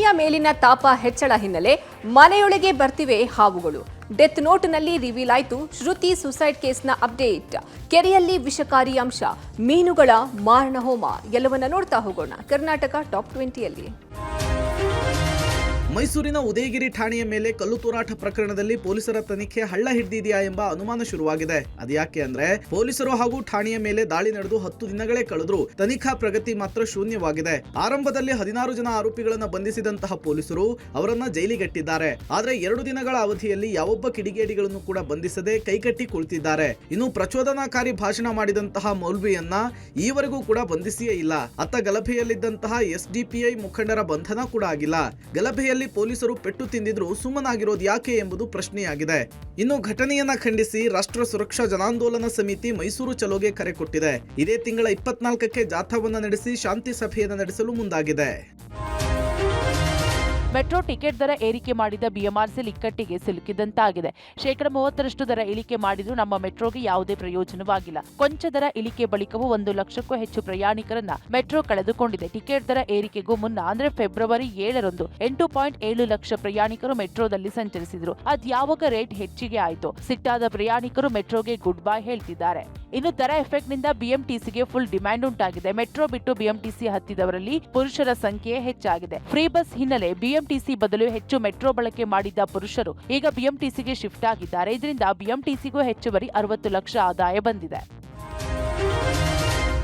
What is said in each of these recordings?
ಭೂಮಿಯ ಮೇಲಿನ ತಾಪ ಹೆಚ್ಚಳ ಹಿನ್ನೆಲೆ ಮನೆಯೊಳಗೆ ಬರ್ತಿವೆ ಹಾವುಗಳು. ಡೆತ್ ನೋಟ್ನಲ್ಲಿ ರಿವೀಲ್ ಆಯಿತು ಶ್ರುತಿ ಸುಸೈಡ್ ಕೇಸ್ನ ಅಪ್ಡೇಟ್. ಕೆರೆಯಲ್ಲಿ ವಿಷಕಾರಿ ಅಂಶ, ಮೀನುಗಳ ಮಾರಣ ಹೋಮ, ಎಲ್ಲವನ್ನ ನೋಡ್ತಾ ಹೋಗೋಣ ಕರ್ನಾಟಕ ಟಾಪ್ 20ಯಲ್ಲಿ. ಮೈಸೂರಿನ ಉದಯಗಿರಿ ಠಾಣೆಯ ಮೇಲೆ ಕಲ್ಲು ತೂರಾಟ ಪ್ರಕರಣದಲ್ಲಿ ಪೊಲೀಸರ ತನಿಖೆ ಹಳ್ಳ ಹಿಡಿದಿದೆಯಾ ಎಂಬ ಅನುಮಾನ ಶುರುವಾಗಿದೆ. ಅದ್ಯಾಕೆ ಅಂದ್ರೆ ಪೊಲೀಸರು ಹಾಗೂ ಠಾಣೆಯ ಮೇಲೆ ದಾಳಿ ನಡೆದು 10 ದಿನಗಳೇ ಕಳೆದ್ರು ತನಿಖಾ ಪ್ರಗತಿ ಮಾತ್ರ ಶೂನ್ಯವಾಗಿದೆ. ಆರಂಭದಲ್ಲಿ 16 ಜನ ಆರೋಪಿಗಳನ್ನ ಬಂಧಿಸಿದಂತಹ ಪೊಲೀಸರು ಅವರನ್ನ ಜೈಲಿಗಟ್ಟಿದ್ದಾರೆ. ಆದ್ರೆ 2 ದಿನಗಳ ಅವಧಿಯಲ್ಲಿ ಯಾವೊಬ್ಬ ಕಿಡಿಗೇಡಿಗಳನ್ನು ಕೂಡ ಬಂಧಿಸದೆ ಕೈಕಟ್ಟಿ ಕುಳಿತಿದ್ದಾರೆ. ಇನ್ನು ಪ್ರಚೋದನಾಕಾರಿ ಭಾಷಣ ಮಾಡಿದಂತಹ ಮೌಲ್ವಿಯನ್ನ ಈವರೆಗೂ ಕೂಡ ಬಂಧಿಸಿಯೇ ಇಲ್ಲ. ಅತ್ತ ಗಲಭೆಯಲ್ಲಿದ್ದಂತಹ ಎಸ್ಡಿಪಿಐ ಮುಖಂಡರ ಬಂಧನ ಕೂಡ ಆಗಿಲ್ಲ. ಗಲಭೆಯಲ್ಲಿ ಪೊಲೀಸರು ಪೆಟ್ಟು ತಿಂದಿದ್ರು ಸುಮ್ಮನಾಗಿರೋದು ಯಾಕೆ ಎಂಬುದು ಪ್ರಶ್ನೆಯಾಗಿದೆ. ಇನ್ನು ಘಟನೆಯನ್ನ ಖಂಡಿಸಿ ರಾಷ್ಟ್ರ ಸುರಕ್ಷಾ ಜನಾಂದೋಲನ ಸಮಿತಿ ಮೈಸೂರು ಚಲೋಗೆ ಕರೆ ಕೊಟ್ಟಿದೆ. ಇದೇ ತಿಂಗಳ 24ಕ್ಕೆ ಜಾಥಾವನ್ನ ನಡೆಸಿ ಶಾಂತಿ ಸಭೆಯನ್ನು ನಡೆಸಲು ಮುಂದಾಗಿದೆ. ಮೆಟ್ರೋ ಟಿಕೆಟ್ ದರ ಏರಿಕೆ ಮಾಡಿದ ಬಿಎಂಆರ್ಸಿ ಇಕ್ಕಟ್ಟಿಗೆ ಸಿಲುಕಿದಂತಾಗಿದೆ. 30% ದರ ಇಳಿಕೆ ಮಾಡಿದ್ರೂ ನಮ್ಮ ಮೆಟ್ರೋಗೆ ಯಾವುದೇ ಪ್ರಯೋಜನವಾಗಿಲ್ಲ. ಕೊಂಚ ದರ ಇಳಿಕೆ ಬಳಿಕವೂ 1 ಲಕ್ಷಕ್ಕೂ ಹೆಚ್ಚು ಪ್ರಯಾಣಿಕರನ್ನ ಮೆಟ್ರೋ ಕಳೆದುಕೊಂಡಿದೆ. ಟಿಕೆಟ್ ದರ ಏರಿಕೆಗೂ ಮುನ್ನ ಅಂದ್ರೆ ಫೆಬ್ರವರಿ 7ರಂದು 8.7 ಲಕ್ಷ ಪ್ರಯಾಣಿಕರು ಮೆಟ್ರೋದಲ್ಲಿ ಸಂಚರಿಸಿದ್ರು. ಅದ್ಯಾವಾಗ ರೇಟ್ ಹೆಚ್ಚಿಗೆ ಆಯಿತು. ಸಿಟ್ಟಾದ ಪ್ರಯಾಣಿಕರು ಮೆಟ್ರೋಗೆ ಗುಡ್ ಬೈ ಹೇಳ್ತಿದ್ದಾರೆ. ಇನ್ನು ದರ ಎಫೆಕ್ಟ್ ನಿಂದ ಬಿಎಂಟಿಸಿಗೆ ಫುಲ್ ಡಿಮ್ಯಾಂಡ್ ಉಂಟಾಗಿದೆ. ಮೆಟ್ರೋ ಬಿಟ್ಟು ಬಿಎಂಟಿಸಿ ಹತ್ತಿದವರಲ್ಲಿ ಪುರುಷರ ಸಂಖ್ಯೆ ಹೆಚ್ಚಾಗಿದೆ. ಫ್ರೀ ಬಸ್ ಹಿನ್ನೆಲೆ ಬಿಎಂಟಿಸಿ ಬದಲು ಹೆಚ್ಚು ಮೆಟ್ರೋ ಬಳಕೆ ಮಾಡಿದ್ದ ಪುರುಷರು ಈಗ ಬಿಎಂಟಿಸಿಗೆ ಶಿಫ್ಟ್ ಆಗಿದ್ದಾರೆ. ಇದರಿಂದ ಬಿಎಂಟಿಸಿಗೂ ಹೆಚ್ಚುವರಿ 60 ಲಕ್ಷ ಆದಾಯ ಬಂದಿದೆ.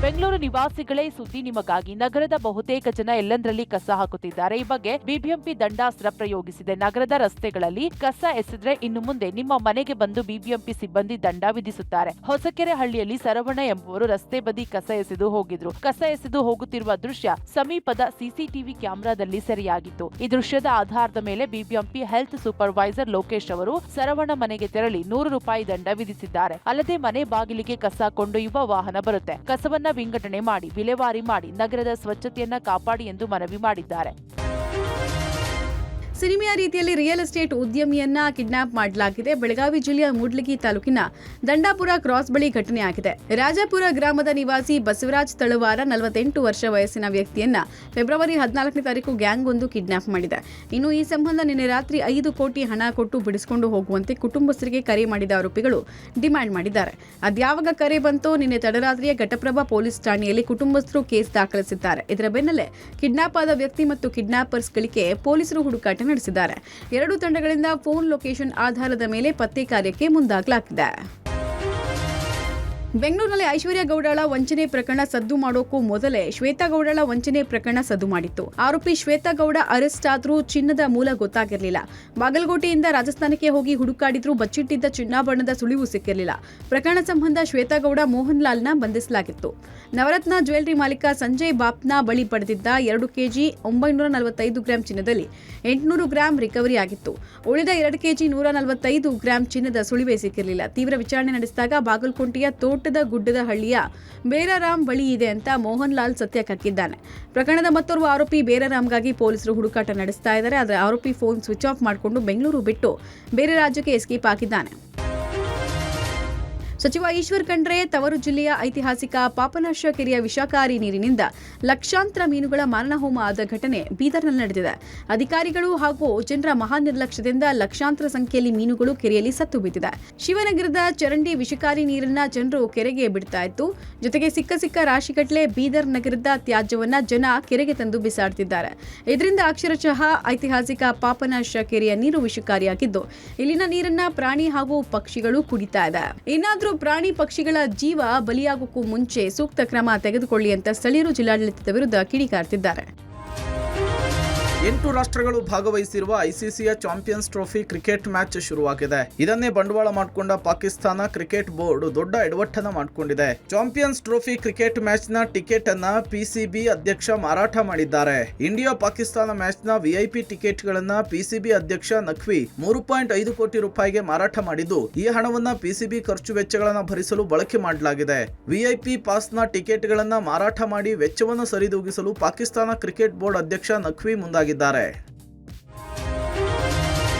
ಬೆಂಗಳೂರು ನಿವಾಸಿಗಳೇ ಸುದ್ದಿ ನಿಮಗಾಗಿ. ನಗರದ ಬಹುತೇಕ ಜನ ಎಲ್ಲೆಂದರಲ್ಲಿ ಕಸ ಹಾಕುತ್ತಿದ್ದಾರೆ. ಈ ಬಗ್ಗೆ ಬಿಬಿಎಂಪಿ ದಂಡಾಸ್ತ್ರ ಪ್ರಯೋಗಿಸಿದೆ. ನಗರದ ರಸ್ತೆಗಳಲ್ಲಿ ಕಸ ಎಸೆದ್ರೆ ಇನ್ನು ಮುಂದೆ ನಿಮ್ಮ ಮನೆಗೆ ಬಂದು ಬಿಬಿಎಂಪಿ ಸಿಬ್ಬಂದಿ ದಂಡ ವಿಧಿಸುತ್ತಾರೆ. ಹೊಸಕೆರೆ ಹಳ್ಳಿಯಲ್ಲಿ ಸರವಣ ಎಂಬುವರು ರಸ್ತೆ ಬದಿ ಕಸ ಎಸೆದು ಹೋಗಿದ್ರು. ಕಸ ಎಸೆದು ಹೋಗುತ್ತಿರುವ ದೃಶ್ಯ ಸಮೀಪದ ಸಿಸಿಟಿವಿ ಕ್ಯಾಮೆರಾದಲ್ಲಿ ಸೆರೆಯಾಗಿತ್ತು. ಈ ದೃಶ್ಯದ ಆಧಾರದ ಮೇಲೆ ಬಿಬಿಎಂಪಿ ಹೆಲ್ತ್ ಸೂಪರ್ವೈಸರ್ ಲೋಕೇಶ್ ಅವರು ಸರವಣ ಮನೆಗೆ ತೆರಳಿ 100 ರೂಪಾಯಿ ದಂಡ ವಿಧಿಸಿದ್ದಾರೆ. ಅಲ್ಲದೆ ಮನೆ ಬಾಗಿಲಿಗೆ ಕಸ ಕೊಂಡೊಯ್ಯುವ ವಾಹನ ಬರುತ್ತೆ. ಕಸವನ್ನ ವಿಂಗಡಣೆ ಮಾಡಿ ವಿಲೇವಾರಿ ಮಾಡಿ ನಗರದ ಸ್ವಚ್ಛತೆಯನ್ನ ಕಾಪಾಡಿ ಎಂದು ಮನವಿ ಮಾಡಿದ್ದಾರೆ. ಸಿನಿಮೆಯ ರೀತಿಯಲ್ಲಿ ರಿಯಲ್ ಎಸ್ಟೇಟ್ ಉದ್ಯಮಿಯನ್ನ ಕಿಡ್ನಾಪ್ ಮಾಡಲಾಗಿದೆ. ಬೆಳಗಾವಿ ಜಿಲ್ಲೆಯ ಮೂಡ್ಲಗಿ ತಾಲೂಕಿನ ದಂಡಾಪುರ ಕ್ರಾಸ್ ಬಳಿ ಘಟನೆಯಾಗಿದೆ. ರಾಜಾಪುರ ಗ್ರಾಮದ ನಿವಾಸಿ ಬಸವರಾಜ್ ತಳವಾರ 48 ವರ್ಷ ವಯಸ್ಸಿನ ವ್ಯಕ್ತಿಯನ್ನ ಫೆಬ್ರವರಿ 14ನೇ ತಾರೀಕು ಗ್ಯಾಂಗ್ ಒಂದು ಕಿಡ್ನಾಪ್ ಮಾಡಿದೆ. ಇನ್ನು ಈ ಸಂಬಂಧ ನಿನ್ನೆ ರಾತ್ರಿ 5 ಕೋಟಿ ಹಣ ಕೊಟ್ಟು ಬಿಡಿಸಿಕೊಂಡು ಹೋಗುವಂತೆ ಕುಟುಂಬಸ್ಥರಿಗೆ ಕರೆ ಮಾಡಿದ ಆರೋಪಿಗಳು ಡಿಮ್ಯಾಂಡ್ ಮಾಡಿದ್ದಾರೆ. ಅದ್ಯಾವಾಗ ಕರೆ ಬಂತೋ ನಿನ್ನೆ ತಡರಾತ್ರಿಯ ಘಟಪ್ರಭಾ ಪೊಲೀಸ್ ಠಾಣೆಯಲ್ಲಿ ಕುಟುಂಬಸ್ಥರು ಕೇಸ್ ದಾಖಲಿಸಿದ್ದಾರೆ. ಇದರ ಬೆನ್ನಲ್ಲೇ ಕಿಡ್ನಾಪ್ ಆದ ವ್ಯಕ್ತಿ ಮತ್ತು ಕಿಡ್ನಾಪರ್ಸ್ಗಳಿಗೆ ಪೊಲೀಸರು ಹುಡುಕಾಟ ನಡೆಸಿದ್ದಾರೆ. 2 ತಂಡಗಳಿಂದ ಫೋನ್ ಲೊಕೇಶನ್ ಆಧಾರದ ಮೇಲೆ ಪತ್ತೆ ಕಾರ್ಯಕ್ಕೆ ಮುಂದಾಗಲಾಗಿದೆ. ಬೆಂಗಳೂರಿನಲ್ಲಿ ಐಶ್ವರ್ಯ ಗೌಡಳ ವಂಚನೆ ಪ್ರಕರಣ ಸದ್ದು ಮಾಡೋಕ್ಕೂ ಮೊದಲೇ ಶ್ವೇತಾ ಗೌಡಳ ವಂಚನೆ ಪ್ರಕರಣ ಸದ್ದು ಮಾಡಿತ್ತು. ಆರೋಪಿ ಶ್ವೇತಾ ಗೌಡ ಅರೆಸ್ಟ್ ಆದ್ರೂ ಚಿನ್ನದ ಮೂಲ ಗೊತ್ತಾಗಿರಲಿಲ್ಲ. ಬಾಗಲಕೋಟೆಯಿಂದ ರಾಜಸ್ಥಾನಕ್ಕೆ ಹೋಗಿ ಹುಡುಕಾಡಿದ್ರೂ ಬಚ್ಚಿಟ್ಟಿದ್ದ ಚಿನ್ನಾಭರಣದ ಸುಳಿವು ಸಿಕ್ಕಿರಲಿಲ್ಲ. ಪ್ರಕರಣ ಸಂಬಂಧ ಶ್ವೇತಾ ಗೌಡ ಮೋಹನ್ ಲಾಲ್ನ ಬಂಧಿಸಲಾಗಿತ್ತು. ನವರತ್ನ ಜ್ಯುವೆಲರಿ ಮಾಲೀಕ ಸಂಜಯ್ ಬಾಪ್ನ ಬಳಿ ಪಡೆದಿದ್ದ 2 ಕೆಜಿ 945 ಗ್ರಾಂ ಚಿನ್ನದಲ್ಲಿ 800 ಗ್ರಾಂ ರಿಕವರಿ ಆಗಿತ್ತು. ಉಳಿದ 2 ಕೆಜಿ 145 ಗ್ರಾಂ ಚಿನ್ನದ ಸುಳಿವೇ ಸಿಕ್ಕಿರಲಿಲ್ಲ. ತೀವ್ರ ವಿಚಾರಣೆ ನಡೆಸಿದಾಗ ಬಾಗಲಕೋಟೆಯ ತೋಟದ ಗುಡ್ಡದ ಹಳ್ಳಿಯ ಬೇರಾರಾಮ್ ಬಳಿ ಇದೆ ಅಂತ ಮೋಹನ್ ಲಾಲ್ ಸತ್ಯ ಕಕ್ಕಿದ್ದಾನೆ. ಪ್ರಕರಣದ ಮತ್ತೋರ್ವ ಆರೋಪಿ ಬೇರಾರಾಮ್ಗಾಗಿ ಪೊಲೀಸರು ಹುಡುಕಾಟ ನಡೆಸ್ತಾ ಇದ್ದಾರೆ. ಆದರೆ ಆರೋಪಿ ಫೋನ್ ಸ್ವಿಚ್ ಆಫ್ ಮಾಡಿಕೊಂಡು ಬೆಂಗಳೂರು ಬಿಟ್ಟು ಬೇರೆ ರಾಜ್ಯಕ್ಕೆ ಎಸ್ಕೇಪ್ ಆಗಿದ್ದಾನೆ. ಸಚಿವ ಈಶ್ವರ್ ಖಂಡ್ರೆ ತವರು ಜಿಲ್ಲೆಯ ಐತಿಹಾಸಿಕ ಪಾಪನಾಶ ಕೆರೆಯ ವಿಷಕಾರಿ ನೀರಿನಿಂದ ಲಕ್ಷಾಂತರ ಮೀನುಗಳ ಮಾರಣಹೋಮ ಆದ ಘಟನೆ ಬೀದರ್ನಲ್ಲಿ ನಡೆದಿದೆ. ಅಧಿಕಾರಿಗಳು ಹಾಗೂ ಜನರ ಮಹಾನಿರ್ಲಕ್ಷ್ಯದಿಂದ ಲಕ್ಷಾಂತರ ಸಂಖ್ಯೆಯಲ್ಲಿ ಮೀನುಗಳು ಕೆರೆಯಲ್ಲಿ ಸತ್ತು ಬಿದ್ದಿದೆ. ಶಿವನಗರದ ಚರಂಡಿ ವಿಷಕಾರಿ ನೀರನ್ನ ಜನರು ಕೆರೆಗೆ ಬಿಡ್ತಾ ಇತ್ತು. ಜೊತೆಗೆ ಸಿಕ್ಕ ರಾಶಿಗಟ್ಟಲೆ ಬೀದರ್ ನಗರದ ತ್ಯಾಜ್ಯವನ್ನ ಜನ ಕೆರೆಗೆ ತಂದು ಬಿಸಾಡ್ತಿದ್ದಾರೆ. ಇದರಿಂದ ಅಕ್ಷರಶಃ ಐತಿಹಾಸಿಕ ಪಾಪನಾಶ ಕೆರೆಯ ನೀರು ವಿಷಕಾರಿಯಾಗಿದ್ದು ಇಲ್ಲಿನ ನೀರನ್ನ ಪ್ರಾಣಿ ಹಾಗೂ ಪಕ್ಷಿಗಳು ಕುಡಿತಾ ಇದೆ. ಇನ್ನಾದ್ರೂ ಪ್ರಾಣಿ ಪಕ್ಷಿಗಳ ಜೀವ ಬಲಿಯಾಗೋಕ್ಕೂ ಮುಂಚೆ ಸೂಕ್ತ ಕ್ರಮ ತೆಗೆದುಕೊಳ್ಳಿ ಅಂತ ಸ್ಥಳೀಯರು ಜಿಲ್ಲಾಡಳಿತದ ವಿರುದ್ಧ ಕಿಡಿಕಾರ್ತಿದ್ದಾರೆ. 8 ರಾಷ್ಟ್ರಗಳು ಭಾಗವಹಿಸಿರುವ ಐಸಿಸಿಯ ಚಾಂಪಿಯನ್ಸ್ ಟ್ರೋಫಿ ಕ್ರಿಕೆಟ್ ಮ್ಯಾಚ್ ಶುರುವಾಗಿದೆ. ಇದನ್ನೇ ಬಂಡವಾಳ ಮಾಡಿಕೊಂಡ ಪಾಕಿಸ್ತಾನ ಕ್ರಿಕೆಟ್ ಬೋರ್ಡ್ ದೊಡ್ಡ ಎಡವಟ್ಟನ್ನ ಮಾಡಿಕೊಂಡಿದೆ. ಚಾಂಪಿಯನ್ಸ್ ಟ್ರೋಫಿ ಕ್ರಿಕೆಟ್ ಮ್ಯಾಚ್ ನ ಟಿಕೆಟ್ ಅನ್ನ ಪಿಸಿಬಿ ಅಧ್ಯಕ್ಷ ಮಾರಾಟ ಮಾಡಿದ್ದಾರೆ. ಇಂಡಿಯಾ ಪಾಕಿಸ್ತಾನ ಮ್ಯಾಚ್ ನ ವಿಐಪಿ ಟಿಕೆಟ್ ಗಳನ್ನ ಪಿಸಿಬಿ ಅಧ್ಯಕ್ಷ ನಖ್ವಿ 3.5 ಕೋಟಿ ರೂಪಾಯಿಗೆ ಮಾರಾಟ ಮಾಡಿದ್ದು, ಈ ಹಣವನ್ನ ಪಿಸಿಬಿ ಖರ್ಚು ವೆಚ್ಚಗಳನ್ನ ಭರಿಸಲು ಬಳಕೆ ಮಾಡಲಾಗಿದೆ. ವಿಐಪಿ ಪಾಸ್ ನ ಟಿಕೆಟ್ ಗಳನ್ನ ಮಾರಾಟ ಮಾಡಿ ವೆಚ್ಚವನ್ನು ಸರಿದೂಗಿಸಲು ಪಾಕಿಸ್ತಾನ ಕ್ರಿಕೆಟ್ ಬೋರ್ಡ್ ಅಧ್ಯಕ್ಷ ನಖ್ವಿ ಮುಂದಾಗಿದ್ದಾರೆ.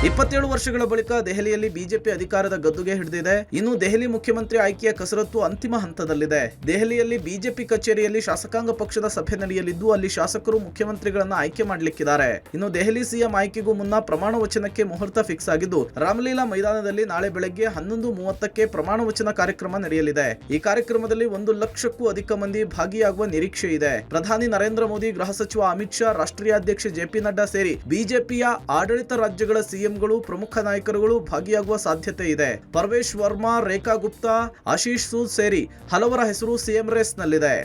27 ವರ್ಷಗಳ ಬಳಿಕ ದೆಹಲಿಯಲ್ಲಿ ಬಿಜೆಪಿ ಅಧಿಕಾರದ ಗದ್ದುಗೆ ಹಿಡಿದಿದೆ. ಇನ್ನು ದೆಹಲಿ ಮುಖ್ಯಮಂತ್ರಿ ಆಯ್ಕೆಯ ಕಸರತ್ತು ಅಂತಿಮ ಹಂತದಲ್ಲಿದೆ. ದೆಹಲಿಯಲ್ಲಿ ಬಿಜೆಪಿ ಕಚೇರಿಯಲ್ಲಿ ಶಾಸಕಾಂಗ ಪಕ್ಷದ ಸಭೆ ನಡೆಯಲಿದ್ದು ಅಲ್ಲಿ ಶಾಸಕರು ಮುಖ್ಯಮಂತ್ರಿಗಳನ್ನ ಆಯ್ಕೆ ಮಾಡಲಿಕ್ಕಿದ್ದಾರೆ. ಇನ್ನು ದೆಹಲಿ ಸಿಎಂ ಆಯ್ಕೆಗೂ ಮುನ್ನ ಪ್ರಮಾಣ ವಚನಕ್ಕೆ ಮುಹೂರ್ತ ಫಿಕ್ಸ್ ಆಗಿದ್ದು ರಾಮಲೀಲಾ ಮೈದಾನದಲ್ಲಿ ನಾಳೆ ಬೆಳಗ್ಗೆ 11:30ಕ್ಕೆ ಪ್ರಮಾಣ ವಚನ ಕಾರ್ಯಕ್ರಮ ನಡೆಯಲಿದೆ. ಈ ಕಾರ್ಯಕ್ರಮದಲ್ಲಿ 1 ಲಕ್ಷಕ್ಕೂ ಅಧಿಕ ಮಂದಿ ಭಾಗಿಯಾಗುವ ನಿರೀಕ್ಷೆ ಇದೆ. ಪ್ರಧಾನಿ ನರೇಂದ್ರ ಮೋದಿ, ಗೃಹ ಸಚಿವ ಅಮಿತ್ ಶಾ, ರಾಷ್ಟ್ರೀಯ ಅಧ್ಯಕ್ಷ ಜೆಪಿ ನಡ್ಡಾ ಸೇರಿ ಬಿಜೆಪಿಯ ಆಡಳಿತ ರಾಜ್ಯಗಳ ಸಿಎಂಗಳು, ಪ್ರಮುಖ ನಾಯಕರುಗಳು ಭಾಗಿಯಾಗುವ ಸಾಧ್ಯತೆ ಇದೆ. ಪರ್ವೇಶ್ ವರ್ಮಾ, ರೇಖಾ ಗುಪ್ತಾ, ಆಶೀಶ್ ಸೂದ್ ಸೇರಿ ಹಲವರ ಹೆಸರು ಸಿಎಂ ರೇಸ್ನಲ್ಲಿದೆ.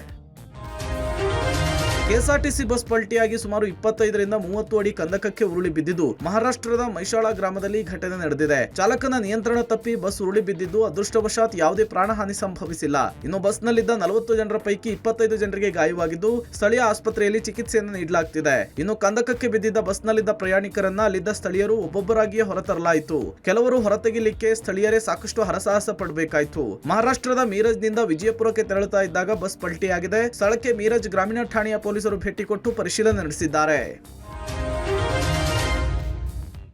ಕೆಎಸ್ಆರ್ಟಿಸಿ ಬಸ್ ಪಲ್ಟಿಯಾಗಿ ಸುಮಾರು 25ರಿಂದ 30 ಅಡಿ ಕಂದಕಕ್ಕೆ ಉರುಳಿ ಬಿದ್ದಿದ್ದು ಮಹಾರಾಷ್ಟ್ರದ ಮೈಶಾಳ ಗ್ರಾಮದಲ್ಲಿ ಘಟನೆ ನಡೆದಿದೆ. ಚಾಲಕನ ನಿಯಂತ್ರಣ ತಪ್ಪಿ ಬಸ್ ಉರುಳಿ ಬಿದ್ದಿದ್ದು ಅದೃಷ್ಟವಶಾತ್ ಯಾವುದೇ ಪ್ರಾಣಹಾನಿ ಸಂಭವಿಸಿಲ್ಲ. ಇನ್ನು ಬಸ್ನಲ್ಲಿದ್ದ 40 ಜನರ ಪೈಕಿ 25 ಜನರಿಗೆ ಗಾಯವಾಗಿದ್ದು ಸ್ಥಳೀಯ ಆಸ್ಪತ್ರೆಯಲ್ಲಿ ಚಿಕಿತ್ಸೆಯನ್ನು ನೀಡಲಾಗುತ್ತಿದೆ. ಇನ್ನು ಕಂದಕಕ್ಕೆ ಬಿದ್ದಿದ್ದ ಬಸ್ನಲ್ಲಿದ್ದ ಪ್ರಯಾಣಿಕರನ್ನ ಅಲ್ಲಿದ್ದ ಸ್ಥಳೀಯರು ಒಬ್ಬೊಬ್ಬರಾಗಿಯೇ ಹೊರತರಲಾಯಿತು. ಕೆಲವರು ಹೊರತೆಗಿಲಿಕ್ಕೆ ಸ್ಥಳೀಯರೇ ಸಾಕಷ್ಟು ಹರಸಾಹಸ ಪಡಬೇಕಾಯಿತು. ಮಹಾರಾಷ್ಟ್ರದ ಮೀರಜ್ನಿಂದ ವಿಜಯಪುರಕ್ಕೆ ತೆರಳುತ್ತಾ ಇದ್ದಾಗ ಬಸ್ ಪಲ್ಟಿಯಾಗಿದೆ. ಸ್ಥಳಕ್ಕೆ ಮೀರಜ್ ಗ್ರಾಮೀಣ ಠಾಣೆಯ ಪೊಲೀಸರು ಭೇಟಿ ಕೊಟ್ಟು ಪರಿಶೀಲನೆ ನಡೆಸಿದ್ದಾರೆ.